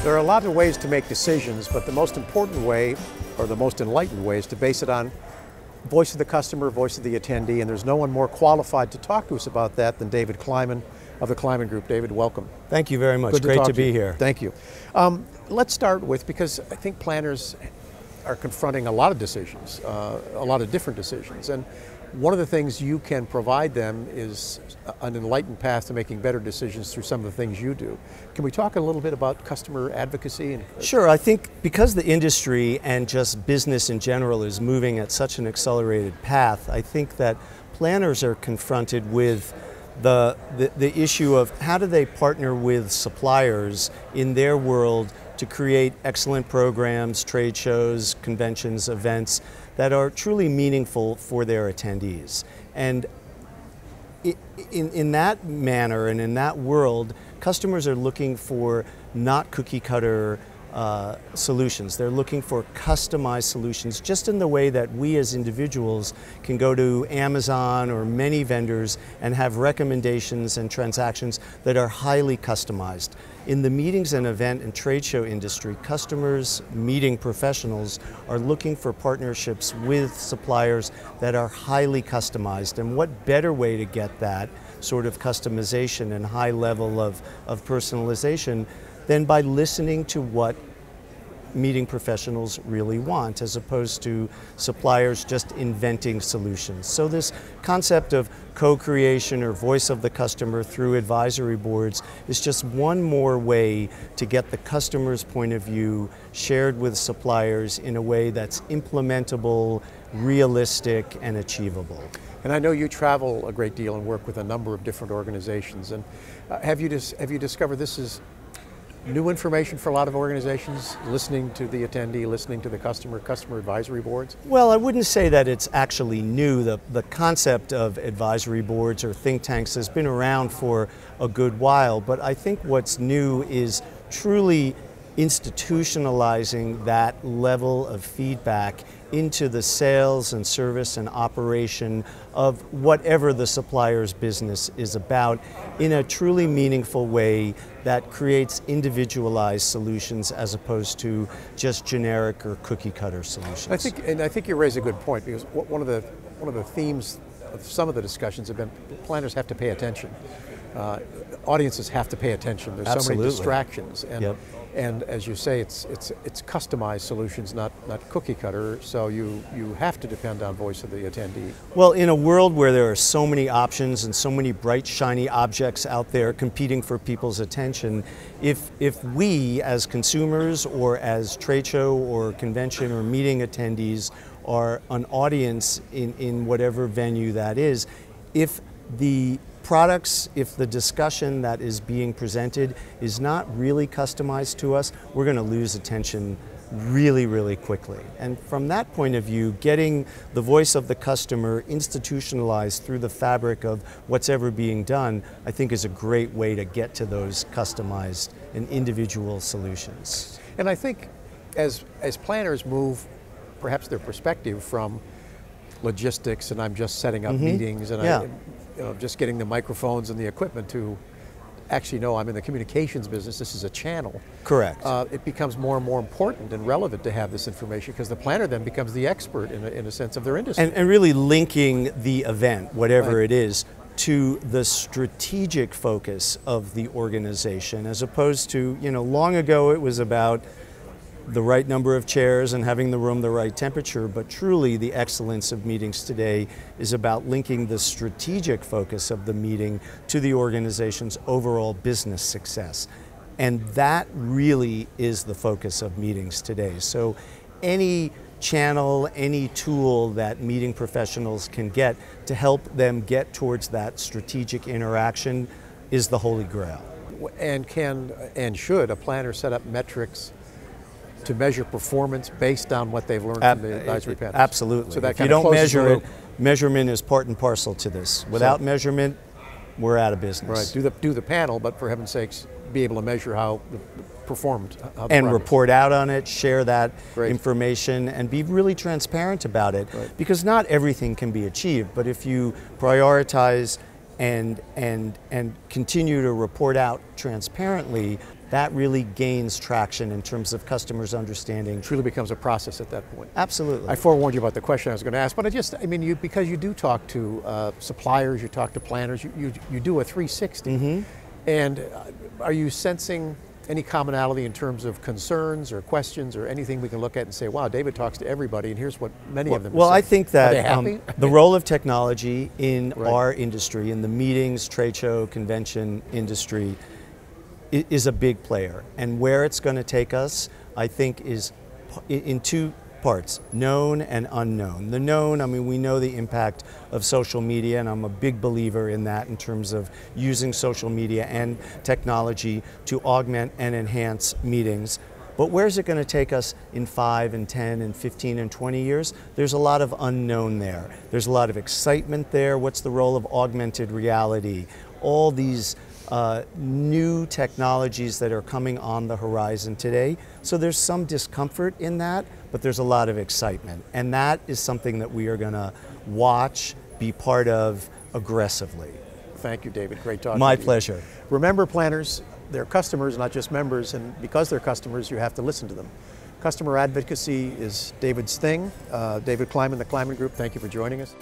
There are a lot of ways to make decisions, but the most important way, or the most enlightened way, is to base it on voice of the customer, voice of the attendee, and there's no one more qualified to talk to us about that than David Kliman of the Kliman Group. David, welcome. Thank you very much. Good Great to be be here. Thank you. Let's start with, because I think planners are confronting a lot of decisions, a lot of different decisions, and one of the things you can provide them is an enlightened path to making better decisions through some of the things you do. Can we talk a little bit about customer advocacy? Sure. I think because the industry and just business in general is moving at such an accelerated path, I think that planners are confronted with the issue of how do they partner with suppliers in their world to create excellent programs, trade shows, conventions, events that are truly meaningful for their attendees. And in that manner and in that world, customers are looking for not cookie cutter solutions. They're looking for customized solutions, just in the way that we as individuals can go to Amazon or many vendors and have recommendations and transactions that are highly customized. In the meetings and event and trade show industry, customers, meeting professionals are looking for partnerships with suppliers that are highly customized. And what better way to get that sort of customization and high level of personalization than by listening to what meeting professionals really want, as opposed to suppliers just inventing solutions. So this concept of co-creation or voice of the customer through advisory boards is just one more way to get the customer's point of view shared with suppliers in a way that's implementable, realistic, and achievable. And I know you travel a great deal and work with a number of different organizations. And have you discovered this is new information for a lot of organizations, listening to the attendee, listening to the customer advisory boards? Well, I wouldn't say that it's actually new. The concept of advisory boards or think tanks has been around for a good while, but I think what's new is truly institutionalizing that level of feedback into the sales and service and operation of whatever the supplier's business is about in a truly meaningful way that creates individualized solutions as opposed to just generic or cookie cutter solutions. I think you raise a good point, because one of the themes of some of the discussions have been planners have to pay attention. Audiences have to pay attention. There's Absolutely. so many distractions, and Yep. And as you say, it's customized solutions, not cookie cutter. So you have to depend on voice of the attendee. Well, in a world where there are so many options and so many bright, shiny objects out there competing for people's attention, if we as consumers or as trade show or convention or meeting attendees are an audience in whatever venue that is, if the products, if the discussion that is being presented is not really customized to us, we're going to lose attention really, really quickly. And from that point of view, getting the voice of the customer institutionalized through the fabric of what's ever being done, I think is a great way to get to those customized and individual solutions. And I think as planners move perhaps their perspective from logistics and I'm just setting up meetings and Yeah. just getting the microphones and the equipment to actually know I'm in the communications business, this is a channel. Correct. It becomes more and more important and relevant to have this information, because the planner then becomes the expert in a sense of their industry. And really linking the event, whatever Right. it is, to the strategic focus of the organization, as opposed to, long ago it was about the right number of chairs and having the room the right temperature, but truly the excellence of meetings today is about linking the strategic focus of the meeting to the organization's overall business success. And that really is the focus of meetings today. So any channel, any tool that meeting professionals can get to help them get towards that strategic interaction is the holy grail. And can and should a planner set up metrics to measure performance based on what they've learned from the advisory panels? Absolutely. So that if you kind of don't closes the measure it, loop. measurement is part and parcel to this. Without measurement, we're out of business. Right. Do the panel, but for heaven's sakes, be able to measure how it performed. And report out on it, share that Great. information, and be really transparent about it. Right. Because not everything can be achieved, but if you prioritize and continue to report out transparently, that really gains traction in terms of customers understanding. It truly becomes a process at that point. Absolutely. I forewarned you about the question I was going to ask, but I mean, because you do talk to suppliers, you talk to planners, you do a 360. Mm-hmm. And are you sensing any commonality in terms of concerns or questions or anything we can look at and say, wow, David talks to everybody, and here's what many of them Well, say. I think that Are they happy? the role of technology in Right. our industry, in the meetings, trade show, convention industry, is a big player. And where it's going to take us, I think, is in two parts, known and unknown. The known, I mean, we know the impact of social media, and I'm a big believer in that in terms of using social media and technology to augment and enhance meetings. But where's it going to take us in 5 and 10 and 15 and 20 years? There's a lot of unknown there. There's a lot of excitement there. What's the role of augmented reality? All these new technologies that are coming on the horizon today. So there's some discomfort in that, but there's a lot of excitement. And that is something that we are going to watch, be part of aggressively. Thank you, David. Great talking My to you. pleasure. Remember, planners, they're customers, not just members, and because they're customers, you have to listen to them. Customer advocacy is David's thing. David Kliman, the Kliman Group, thank you for joining us.